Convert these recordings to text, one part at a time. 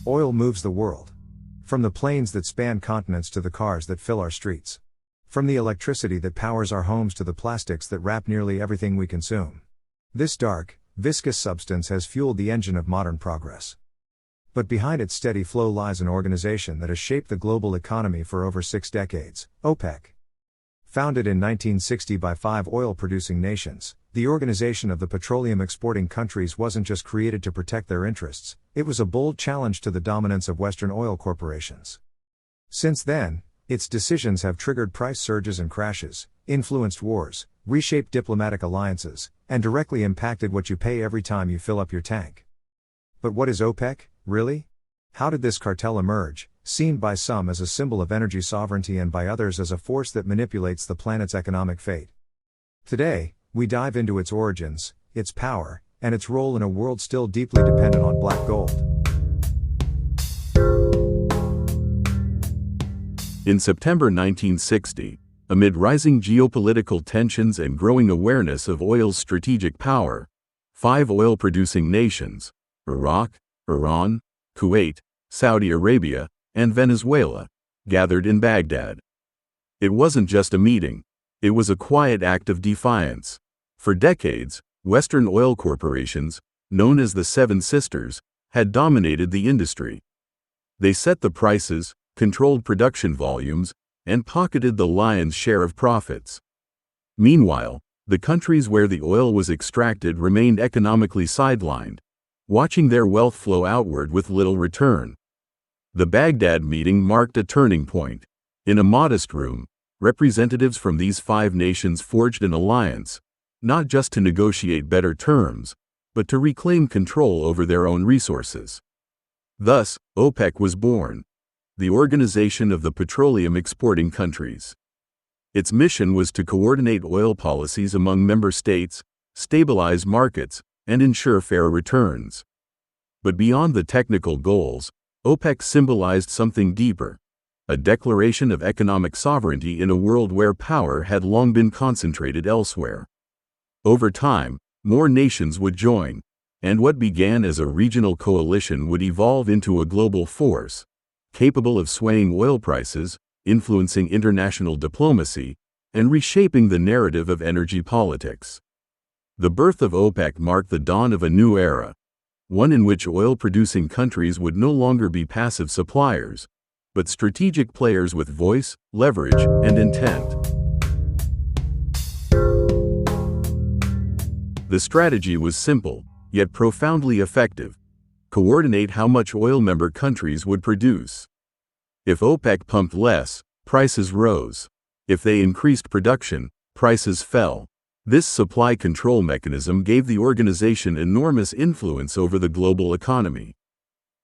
Oil moves the world. From the planes that span continents to the cars that fill our streets. From the electricity that powers our homes to the plastics that wrap nearly everything we consume. This dark, viscous substance has fueled the engine of modern progress. But behind its steady flow lies an organization that has shaped the global economy for over 6 decades, OPEC. Founded in 1960 by 5 oil-producing nations, the Organization of the Petroleum Exporting Countries wasn't just created to protect their interests, it was a bold challenge to the dominance of Western oil corporations. Since then, its decisions have triggered price surges and crashes, influenced wars, reshaped diplomatic alliances, and directly impacted what you pay every time you fill up your tank. But what is OPEC, really? How did this cartel emerge, seen by some as a symbol of energy sovereignty and by others as a force that manipulates the planet's economic fate? Today, we dive into its origins, its power, and its role in a world still deeply dependent on black gold. In September 1960, amid rising geopolitical tensions and growing awareness of oil's strategic power, 5 oil-producing nations, Iraq, Iran, Kuwait, Saudi Arabia, and Venezuela, gathered in Baghdad. It wasn't just a meeting, it was a quiet act of defiance. For decades, Western oil corporations, known as the Seven Sisters, had dominated the industry. They set the prices, controlled production volumes, and pocketed the lion's share of profits. Meanwhile, the countries where the oil was extracted remained economically sidelined, watching their wealth flow outward with little return. The Baghdad meeting marked a turning point. In a modest room, representatives from these 5 nations forged an alliance, not just to negotiate better terms, but to reclaim control over their own resources. Thus, OPEC was born, the Organization of the Petroleum Exporting Countries. Its mission was to coordinate oil policies among member states, stabilize markets, and ensure fair returns. But beyond the technical goals, OPEC symbolized something deeper, a declaration of economic sovereignty in a world where power had long been concentrated elsewhere. Over time, more nations would join, and what began as a regional coalition would evolve into a global force, capable of swaying oil prices, influencing international diplomacy, and reshaping the narrative of energy politics. The birth of OPEC marked the dawn of a new era, one in which oil-producing countries would no longer be passive suppliers, but strategic players with voice, leverage, and intent. The strategy was simple, yet profoundly effective. Coordinate how much oil member countries would produce. If OPEC pumped less, prices rose. If they increased production, prices fell. This supply control mechanism gave the organization enormous influence over the global economy.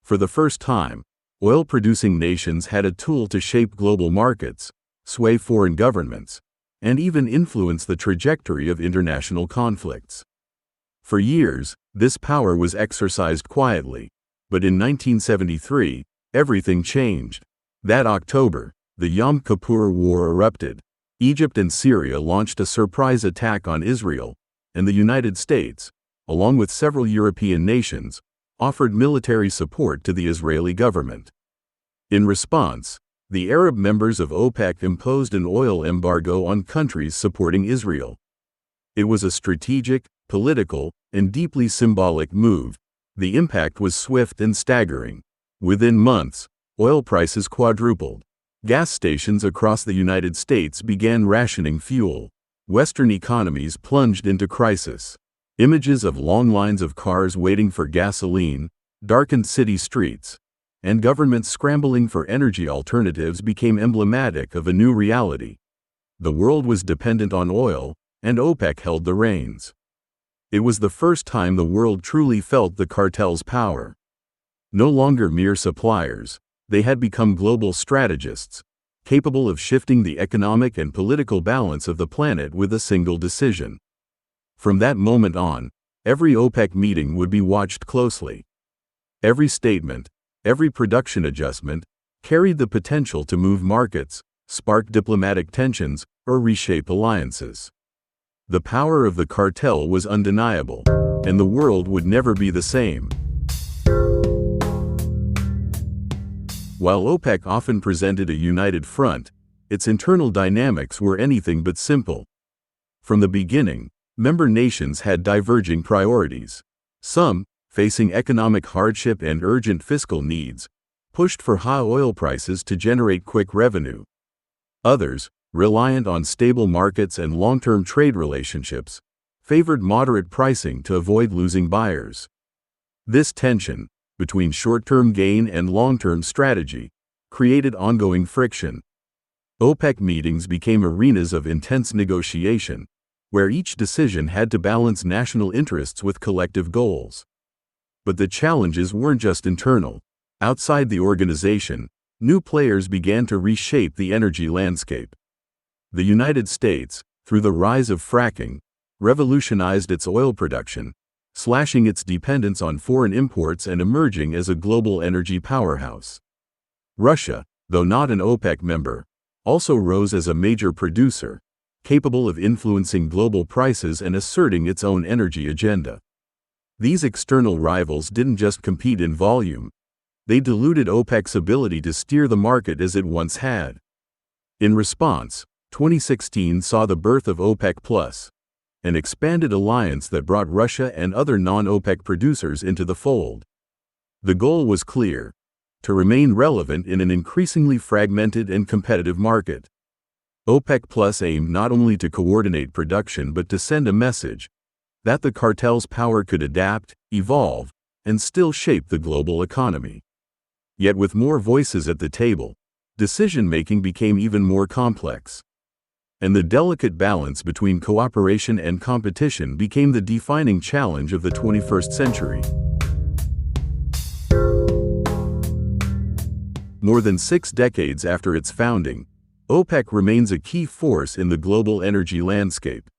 For the first time, oil-producing nations had a tool to shape global markets, sway foreign governments, and even influence the trajectory of international conflicts. For years, this power was exercised quietly, but in 1973, everything changed. That October, the Yom Kippur War erupted. Egypt and Syria launched a surprise attack on Israel, and the United States, along with several European nations, offered military support to the Israeli government. In response, the Arab members of OPEC imposed an oil embargo on countries supporting Israel. It was a strategic, political, and deeply symbolic move. The impact was swift and staggering. Within months, oil prices quadrupled. Gas stations across the United States began rationing fuel. Western economies plunged into crisis. Images of long lines of cars waiting for gasoline, darkened city streets, and governments scrambling for energy alternatives became emblematic of a new reality. The world was dependent on oil, and OPEC held the reins. It was the first time the world truly felt the cartel's power. No longer mere suppliers, they had become global strategists, capable of shifting the economic and political balance of the planet with a single decision. From that moment on, every OPEC meeting would be watched closely. Every statement, every production adjustment, carried the potential to move markets, spark diplomatic tensions, or reshape alliances. The power of the cartel was undeniable, and the world would never be the same. While OPEC often presented a united front, its internal dynamics were anything but simple. From the beginning, member nations had diverging priorities. Some, facing economic hardship and urgent fiscal needs, pushed for high oil prices to generate quick revenue. Others, reliant on stable markets and long-term trade relationships, favored moderate pricing to avoid losing buyers. This tension, between short-term gain and long-term strategy, created ongoing friction. OPEC meetings became arenas of intense negotiation, where each decision had to balance national interests with collective goals. But the challenges weren't just internal. Outside the organization, new players began to reshape the energy landscape. The United States, through the rise of fracking, revolutionized its oil production, slashing its dependence on foreign imports and emerging as a global energy powerhouse. Russia, though not an OPEC member, also rose as a major producer, capable of influencing global prices and asserting its own energy agenda. These external rivals didn't just compete in volume. They diluted OPEC's ability to steer the market as it once had. In response, 2016 saw the birth of OPEC+, an expanded alliance that brought Russia and other non-OPEC producers into the fold. The goal was clear: to remain relevant in an increasingly fragmented and competitive market. OPEC+ aimed not only to coordinate production but to send a message that the cartel's power could adapt, evolve, and still shape the global economy. Yet with more voices at the table, decision-making became even more complex. And the delicate balance between cooperation and competition became the defining challenge of the 21st century. More than 6 decades after its founding, OPEC remains a key force in the global energy landscape.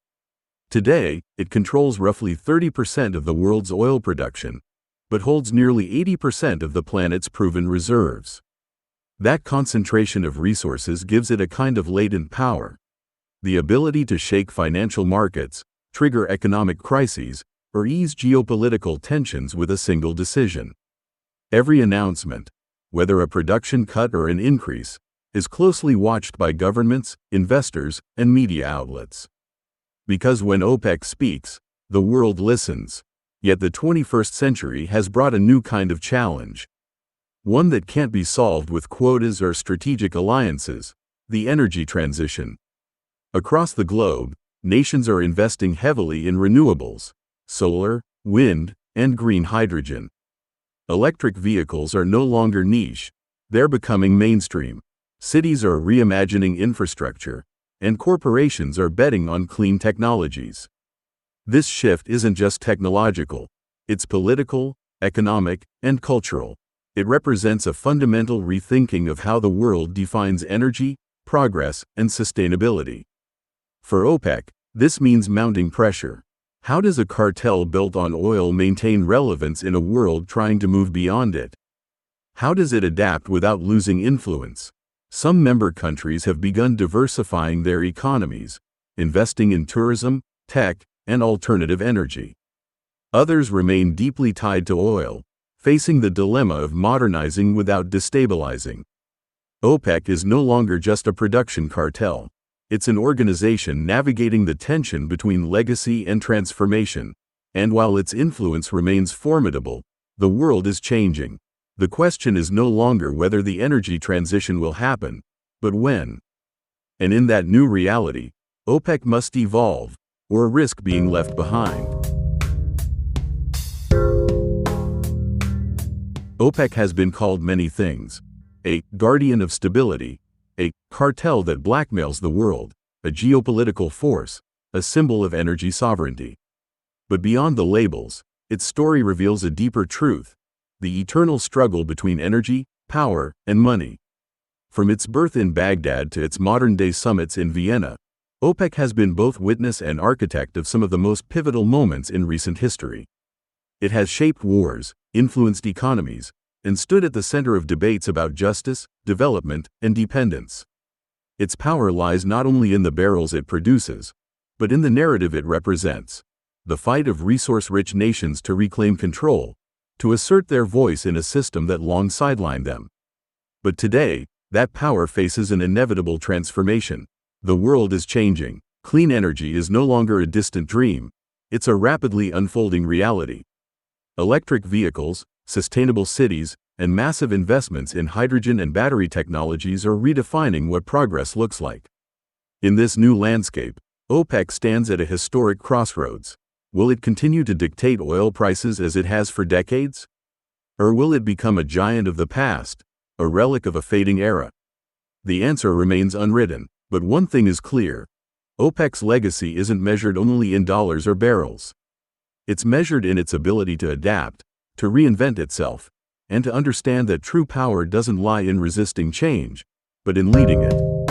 Today, it controls roughly 30% of the world's oil production, but holds nearly 80% of the planet's proven reserves. That concentration of resources gives it a kind of latent power: the ability to shake financial markets, trigger economic crises, or ease geopolitical tensions with a single decision. Every announcement, whether a production cut or an increase, is closely watched by governments, investors, and media outlets. Because when OPEC speaks, the world listens. Yet the 21st century has brought a new kind of challenge. One that can't be solved with quotas or strategic alliances: the energy transition. Across the globe, nations are investing heavily in renewables: solar, wind, and green hydrogen. Electric vehicles are no longer niche, they're becoming mainstream. Cities are reimagining infrastructure, and corporations are betting on clean technologies. This shift isn't just technological, it's political, economic, and cultural. It represents a fundamental rethinking of how the world defines energy, progress, and sustainability. For OPEC, this means mounting pressure. How does a cartel built on oil maintain relevance in a world trying to move beyond it? How does it adapt without losing influence? Some member countries have begun diversifying their economies, investing in tourism, tech, and alternative energy. Others remain deeply tied to oil, facing the dilemma of modernizing without destabilizing. OPEC is no longer just a production cartel. It's an organization navigating the tension between legacy and transformation. And while its influence remains formidable, the world is changing. The question is no longer whether the energy transition will happen, but when. And in that new reality, OPEC must evolve, or risk being left behind. OPEC has been called many things: a guardian of stability, a cartel that blackmails the world, a geopolitical force, a symbol of energy sovereignty. But beyond the labels, its story reveals a deeper truth: the eternal struggle between energy, power, and money. From its birth in Baghdad to its modern-day summits in Vienna, OPEC has been both witness and architect of some of the most pivotal moments in recent history. It has shaped wars, influenced economies, and stood at the center of debates about justice, development, and dependence. Its power lies not only in the barrels it produces, but in the narrative it represents: the fight of resource-rich nations to reclaim control, to assert their voice in a system that long sidelined them. But today, that power faces an inevitable transformation. The world is changing. Clean energy is no longer a distant dream. It's a rapidly unfolding reality. Electric vehicles, sustainable cities, and massive investments in hydrogen and battery technologies are redefining what progress looks like. In this new landscape, OPEC stands at a historic crossroads. Will it continue to dictate oil prices as it has for decades? Or will it become a giant of the past, a relic of a fading era? The answer remains unwritten, but one thing is clear. OPEC's legacy isn't measured only in dollars or barrels. It's measured in its ability to adapt, to reinvent itself, and to understand that true power doesn't lie in resisting change, but in leading it.